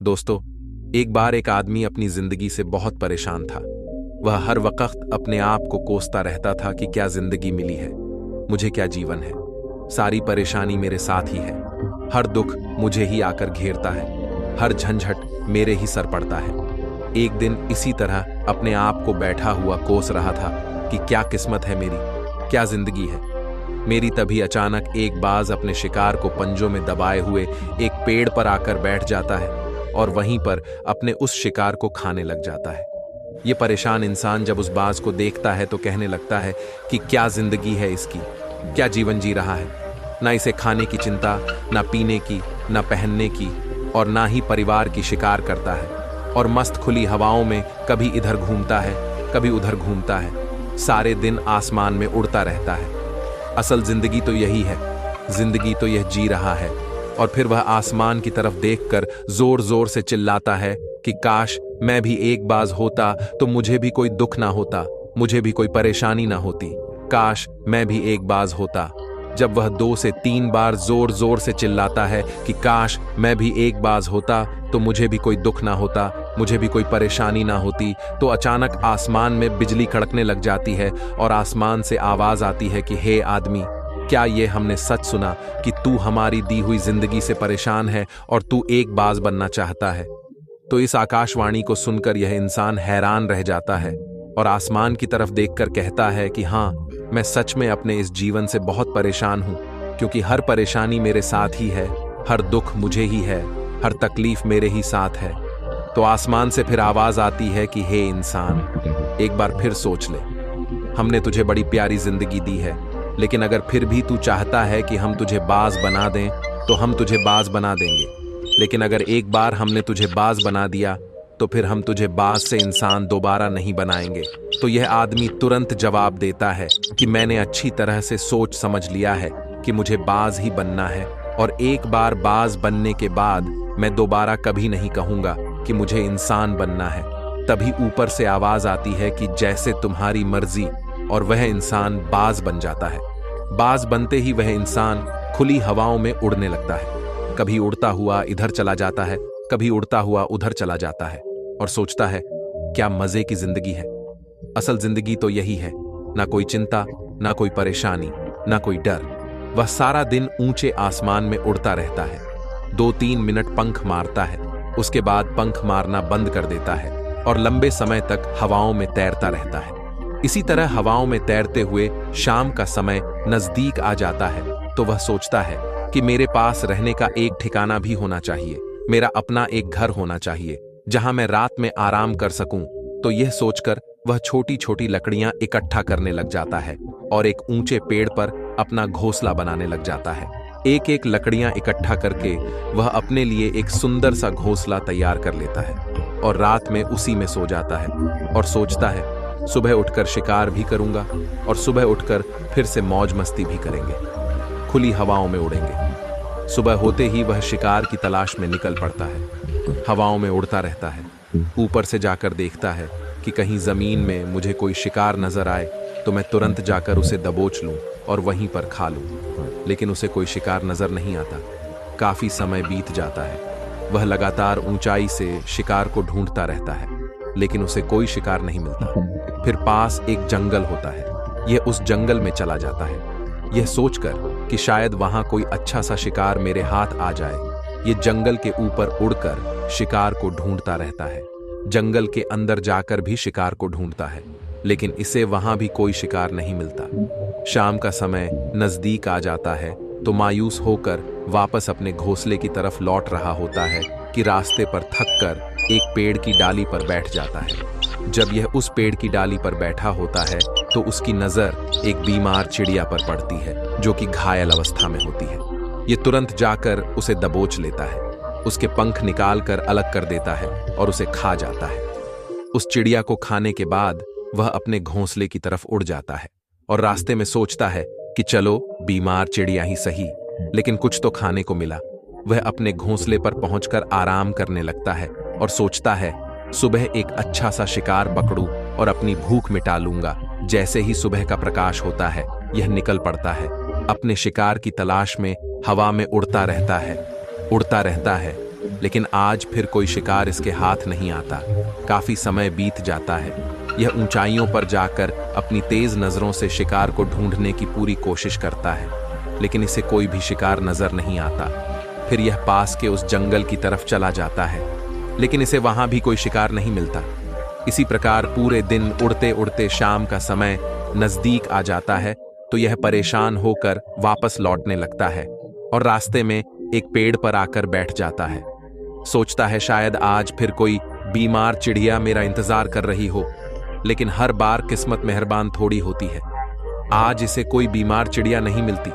दोस्तों, एक बार एक आदमी अपनी जिंदगी से बहुत परेशान था। वह हर वक्त अपने आप को कोसता रहता था कि क्या जिंदगी मिली है, मुझे क्या जीवन है, सारी परेशानी मेरे साथ ही है, हर दुख मुझे ही आकर घेरता है, हर झंझट मेरे ही सर पड़ता है। एक दिन इसी तरह अपने आप को बैठा हुआ कोस रहा था कि क्या किस्मत है मेरी, क्या जिंदगी है मेरी। तभी अचानक एक बाज अपने शिकार को पंजों में दबाए हुए एक पेड़ पर आकर बैठ जाता है और वहीं पर अपने उस शिकार को खाने लग जाता है। ये परेशान इंसान जब उस बाज को देखता है तो कहने लगता है कि क्या जिंदगी है इसकी, क्या जीवन जी रहा है। ना इसे खाने की चिंता, ना पीने की, ना पहनने की, और ना ही परिवार की शिकार करता है, और मस्त खुली हवाओं में कभी इधर घूमता है, कभी उधर घूमता है, सारे दिन आसमान में उड़ता रहता है। असल जिंदगी तो यही है, जिंदगी तो यह जी रहा है। और फिर वह आसमान की तरफ देखकर जोर जोर से चिल्लाता है कि काश मैं भी एक बाज होता तो मुझे भी कोई दुख ना होता, मुझे भी कोई परेशानी ना होती, काश मैं भी एक बाज होता। जब वह 2 से 3 बार जोर जोर से चिल्लाता है कि काश मैं भी एक बाज होता तो मुझे भी कोई दुख ना होता, मुझे भी कोई परेशानी ना होती, तो अचानक आसमान में बिजली कड़कने लग जाती है और आसमान से आवाज आती है कि हे आदमी, क्या ये हमने सच सुना कि तू हमारी दी हुई जिंदगी से परेशान है और तू एक बाज बनना चाहता है। तो इस आकाशवाणी को सुनकर यह इंसान हैरान रह जाता है और आसमान की तरफ देखकर कहता है कि हाँ, मैं सच में अपने इस जीवन से बहुत परेशान हूं, क्योंकि हर परेशानी मेरे साथ ही है, हर दुख मुझे ही है, हर तकलीफ मेरे ही साथ है। तो आसमान से फिर आवाज आती है कि हे इंसान, एक बार फिर सोच ले, हमने तुझे बड़ी प्यारी जिंदगी दी है, लेकिन अगर फिर भी तू चाहता है कि हम तुझे बाज बना दें तो हम तुझे बाज बना देंगे, लेकिन अगर एक बार हमने तुझे बाज बना दिया तो फिर हम तुझे बाज से इंसान दोबारा नहीं बनाएंगे। तो यह आदमी तुरंत जवाब देता है कि मैंने अच्छी तरह से सोच समझ लिया है कि मुझे बाज ही बनना है, और एक बार बाज बनने के बाद मैं दोबारा कभी नहीं कहूंगा कि मुझे इंसान बनना है। तभी ऊपर से आवाज आती है कि जैसे तुम्हारी मर्जी, और वह इंसान बाज बन जाता है। बाज बनते ही वह इंसान खुली हवाओं में उड़ने लगता है, कभी उड़ता हुआ इधर चला जाता है, कभी उड़ता हुआ उधर चला जाता है, और सोचता है क्या मजे की जिंदगी है। असल जिंदगी तो यही है, ना कोई चिंता, ना कोई परेशानी, ना कोई डर। वह सारा दिन ऊंचे आसमान में उड़ता रहता है, 2-3 मिनट पंख मारता है, उसके बाद पंख मारना बंद कर देता है और लंबे समय तक हवाओं में तैरता रहता है। इसी तरह हवाओं में तैरते हुए शाम का समय नजदीक आ जाता है तो वह सोचता है कि मेरे पास रहने का एक ठिकाना भी होना चाहिए, मेरा अपना एक घर होना चाहिए जहां मैं रात में आराम कर सकूं। तो यह सोचकर वह छोटी छोटी लकड़ियां इकट्ठा करने लग जाता है और एक ऊंचे पेड़ पर अपना घोंसला बनाने लग जाता है। एक एक लकड़ियां इकट्ठा करके वह अपने लिए एक सुंदर सा घोंसला तैयार कर लेता है और रात में उसी में सो जाता है और सोचता है सुबह उठकर शिकार भी करूंगा और सुबह उठकर फिर से मौज मस्ती भी करेंगे, खुली हवाओं में उड़ेंगे। सुबह होते ही वह शिकार की तलाश में निकल पड़ता है, हवाओं में उड़ता रहता है, ऊपर से जाकर देखता है कि कहीं जमीन में मुझे कोई शिकार नजर आए तो मैं तुरंत जाकर उसे दबोच लूं और वहीं पर खा लूं। लेकिन उसे कोई शिकार नजर नहीं आता। काफी समय बीत जाता है, वह लगातार ऊंचाई से शिकार को ढूंढता रहता है, लेकिन उसे कोई शिकार नहीं मिलता। फिर पास एक जंगल होता है, यह उस जंगल में चला जाता है, यह सोचकर कि शायद वहां कोई अच्छा सा शिकार मेरे हाथ आ जाए। ये जंगल के ऊपर उड़कर शिकार को ढूंढता रहता है, जंगल के अंदर जाकर भी शिकार को ढूंढता है, लेकिन इसे वहां भी कोई शिकार नहीं मिलता। शाम का समय नजदीक आ जाता है तो मायूस होकर वापस अपने घोंसले की तरफ लौट रहा होता है कि रास्ते पर थककर एक पेड़ की डाली पर बैठ जाता है। जब यह उस पेड़ की डाली पर बैठा होता है तो उसकी नजर एक बीमार चिड़िया पर पड़ती है जो कि घायल अवस्था में होती है। ये तुरंत जाकर उसे दबोच लेता है, उसके पंख निकालकर अलग कर देता है और उसे खा जाता है। उस चिड़िया को खाने के बाद वह अपने घोंसले की तरफ उड़ जाता है और रास्ते में सोचता है कि चलो बीमार चिड़िया ही सही, लेकिन कुछ तो खाने को मिला। वह अपने घोंसले पर पहुंचकर आराम करने लगता है और सोचता है सुबह एक अच्छा सा शिकार पकड़ूं और अपनी भूख मिटा लूंगा। जैसे ही सुबह का प्रकाश होता है यह निकल पड़ता है, अपने शिकार की तलाश में हवा में उड़ता रहता है, लेकिन आज फिर कोई शिकार इसके हाथ नहीं आता। काफी समय बीत जाता है। यह ऊंचाइयों पर जाकर अपनी तेज नजरों से शिकार को ढूंढने की पूरी कोशिश करता है, लेकिन इसे कोई भी शिकार नजर नहीं आता। फिर यह पास के उस जंगल की तरफ चला जाता है, लेकिन इसे वहां भी कोई शिकार नहीं मिलता। इसी प्रकार पूरे दिन उड़ते उड़ते शाम का समय नजदीक आ जाता है तो यह परेशान होकर वापस लौटने लगता है और रास्ते में एक पेड़ पर आकर बैठ जाता है। सोचता है शायद आज फिर कोई बीमार चिड़िया मेरा इंतजार कर रही हो, लेकिन हर बार किस्मत मेहरबान थोड़ी होती है। आज इसे कोई बीमार चिड़िया नहीं मिलती।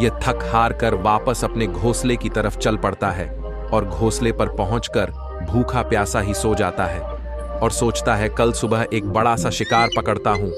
यह थक हार कर वापस अपने घोंसले की तरफ चल पड़ता है और घोंसले पर पहुंचकर भूखा प्यासा ही सो जाता है और सोचता है कल सुबह एक बड़ा सा शिकार पकड़ता हूं।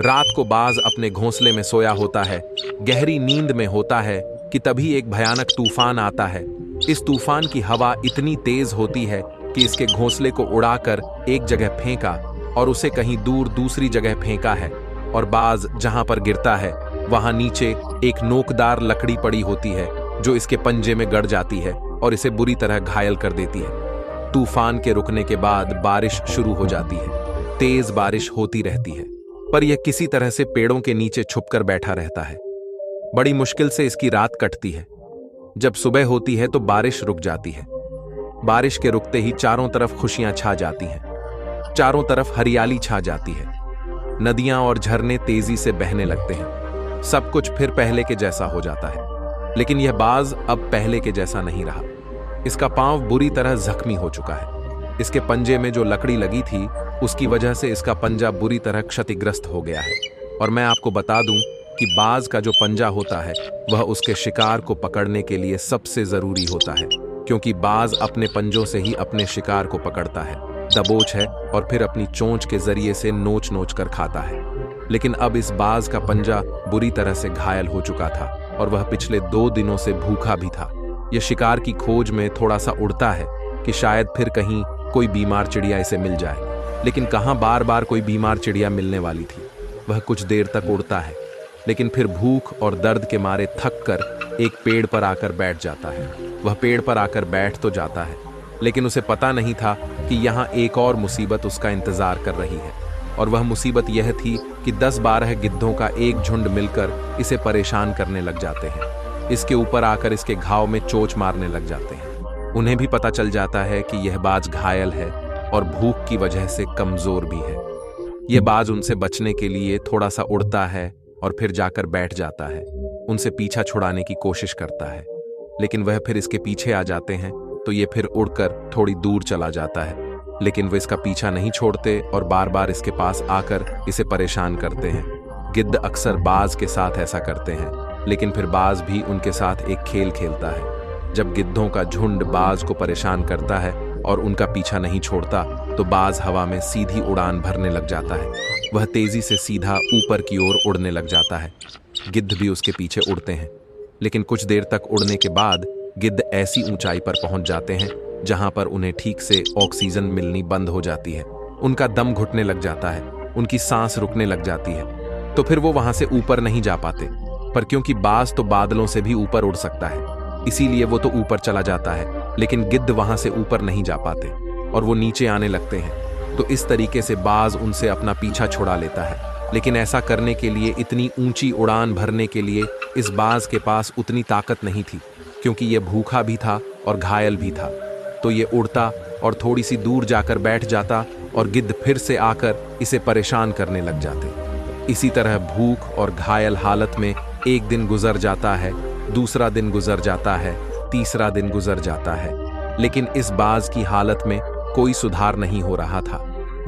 रात को बाज अपने घोंसले में सोया होता है, गहरी नींद में होता है कि तभी एक भयानक तूफान आता है। इस तूफान की हवा इतनी तेज होती है कि इसके घोंसले को उड़ाकर एक जगह फेंका और उसे कहीं दूर दूसरी जगह फेंका है, और बाज जहां पर गिरता है वहां नीचे एक नोकदार लकड़ी पड़ी होती है जो इसके पंजे में गड़ जाती है और इसे बुरी तरह घायल कर देती है। तूफान के रुकने के बाद बारिश शुरू हो जाती है। तेज बारिश होती रहती है, पर यह किसी तरह से पेड़ों के नीचे छुपकर बैठा रहता है। बड़ी मुश्किल से इसकी रात कटती है। जब सुबह होती है तो बारिश रुक जाती है। बारिश के रुकते ही चारों तरफ खुशियां छा जाती हैं। चारों तरफ हरियाली छा जाती है। नदियां और झरने तेजी से बहने लगते हैं। सब कुछ फिर पहले के जैसा हो जाता है, लेकिन यह बाज अब पहले के जैसा नहीं रहा। इसका पांव बुरी तरह जख्मी हो चुका है। इसके पंजे में जो लकड़ी लगी थी उसकी वजह से इसका पंजा बुरी तरह क्षतिग्रस्त हो गया है। और मैं आपको बता दूं कि बाज का जो पंजा होता है वह उसके शिकार को पकड़ने के लिए सबसे जरूरी होता है, क्योंकि बाज अपने पंजों से ही अपने शिकार को पकड़ता है, दबोच है और फिर अपनी चोंच के जरिए से नोच नोच कर खाता है। लेकिन अब इस बाज का पंजा बुरी तरह से घायल हो चुका था और वह पिछले 2 दिनों से भूखा भी था। यह शिकार की खोज में थोड़ा सा उड़ता है कि शायद फिर कहीं कोई बीमार चिड़िया इसे मिल जाए, लेकिन कहां बार बार कोई बीमार चिड़िया मिलने वाली थी। वह कुछ देर तक उड़ता है, लेकिन फिर भूख और दर्द के मारे थक कर एक पेड़ पर आकर बैठ जाता है। वह पेड़ पर आकर बैठ तो जाता है, लेकिन उसे पता नहीं था कि यहाँ एक और मुसीबत उसका इंतजार कर रही है। और वह मुसीबत यह थी कि 10-12 गिद्धों का एक झुंड मिलकर इसे परेशान करने लग जाते हैं। इसके ऊपर आकर इसके घाव में चोंच मारने लग जाते हैं। उन्हें भी पता चल जाता है कि यह बाज घायल है और भूख की वजह से कमजोर भी है। यह बाज उनसे बचने के लिए थोड़ा सा उड़ता है और फिर जाकर बैठ जाता है। उनसे पीछा छुड़ाने की कोशिश करता है, लेकिन वह फिर इसके पीछे आ जाते हैं तो ये फिर उड़कर थोड़ी दूर चला जाता है, लेकिन वे इसका पीछा नहीं छोड़ते और बार बार इसके पास आकर इसे परेशान करते हैं। गिद्ध अक्सर बाज के साथ ऐसा करते हैं, लेकिन फिर बाज भी उनके साथ एक खेल खेलता है। जब गिद्धों का झुंड बाज को परेशान करता है और उनका पीछा नहीं छोड़ता तो बाज हवा में सीधी उड़ान भरने लग जाता है। वह तेजी से सीधा ऊपर की ओर उड़ने लग जाता है। गिद्ध भी उसके पीछे उड़ते हैं, लेकिन कुछ देर तक उड़ने के बाद गिद्ध ऐसी ऊंचाई पर पहुंच जाते हैं जहां पर उन्हें ठीक से ऑक्सीजन मिलनी बंद हो जाती है। उनका दम घुटने लग जाता है, उनकी सांस रुकने लग जाती है। तो फिर वो वहां से ऊपर नहीं जा पाते, पर क्योंकि बाज तो बादलों से भी ऊपर उड़ सकता है, इसीलिए वो तो ऊपर चला जाता है, लेकिन गिद्ध वहां से ऊपर नहीं जा पाते और वो नीचे आने लगते हैं। तो इस तरीके से बाज उनसे अपना पीछा छुड़ा लेता है, लेकिन ऐसा करने के लिए, इतनी ऊंची उड़ान भरने के लिए इस बाज के पास उतनी ताकत नहीं थी, क्योंकि यह भूखा भी था और घायल भी था। तो ये उड़ता और थोड़ी सी दूर जाकर बैठ जाता और गिद्ध फिर से आकर इसे परेशान करने लग जाते। इसी तरह भूख और घायल हालत में एक दिन गुजर जाता है, दूसरा दिन गुजर जाता है, तीसरा दिन गुजर जाता है, लेकिन इस बाज की हालत में कोई सुधार नहीं हो रहा था।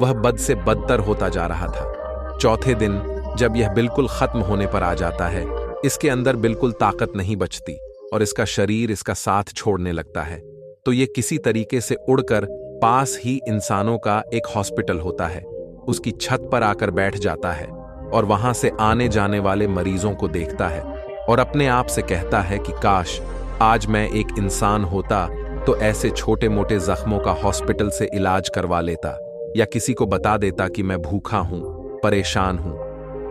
वह बद से बदतर होता जा रहा था। चौथे दिन जब यह बिल्कुल खत्म होने पर आ जाता है, इसके अंदर बिल्कुल ताकत नहीं बचती और इसका शरीर इसका साथ छोड़ने लगता है। तो ये किसी तरीके से उड़कर पास ही इंसानों का एक हॉस्पिटल होता है, उसकी छत पर आकर बैठ जाता है और वहां से आने जाने वाले मरीजों को देखता है और अपने आप से कहता है कि काश आज मैं एक इंसान होता तो ऐसे छोटे मोटे जख्मों का हॉस्पिटल से इलाज करवा लेता, या किसी को बता देता कि मैं भूखा हूं, परेशान हूं,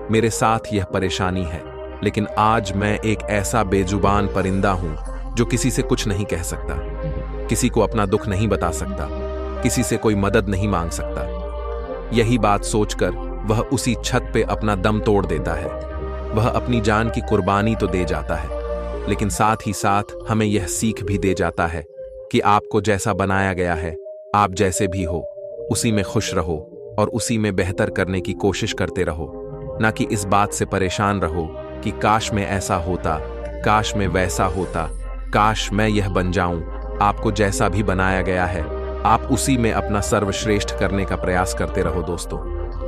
मेरे साथ यह परेशानी है, लेकिन आज मैं एक ऐसा बेजुबान परिंदा हूं जो किसी से कुछ नहीं कह सकता। किसी को अपना दुख नहीं बता सकता, किसी से कोई मदद नहीं मांग सकता। यही बात सोचकर वह उसी छत पे अपना दम तोड़ देता है। वह अपनी जान की कुर्बानी तो दे जाता है, लेकिन साथ ही साथ हमें यह सीख भी दे जाता है कि आपको जैसा बनाया गया है, आप जैसे भी हो, उसी में खुश रहो और उसी में बेहतर करने की कोशिश करते रहो। ना कि इस बात से परेशान रहो कि काश मैं ऐसा होता, काश मैं वैसा होता, काश मैं यह बन जाऊं। आपको जैसा भी बनाया गया है, आप उसी में अपना सर्वश्रेष्ठ करने का प्रयास करते रहो। दोस्तों,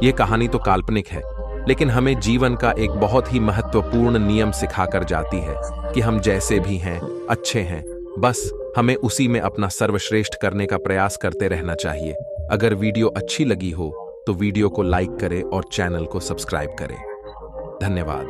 ये कहानी तो काल्पनिक है, लेकिन हमें जीवन का एक बहुत ही महत्वपूर्ण नियम सिखाकर जाती है कि हम जैसे भी हैं, अच्छे हैं, बस हमें उसी में अपना सर्वश्रेष्ठ करने का प्रयास करते रहना चाहिए। अगर वीडियो अच्छी लगी हो तो वीडियो को लाइक करें और चैनल को सब्सक्राइब करें। धन्यवाद।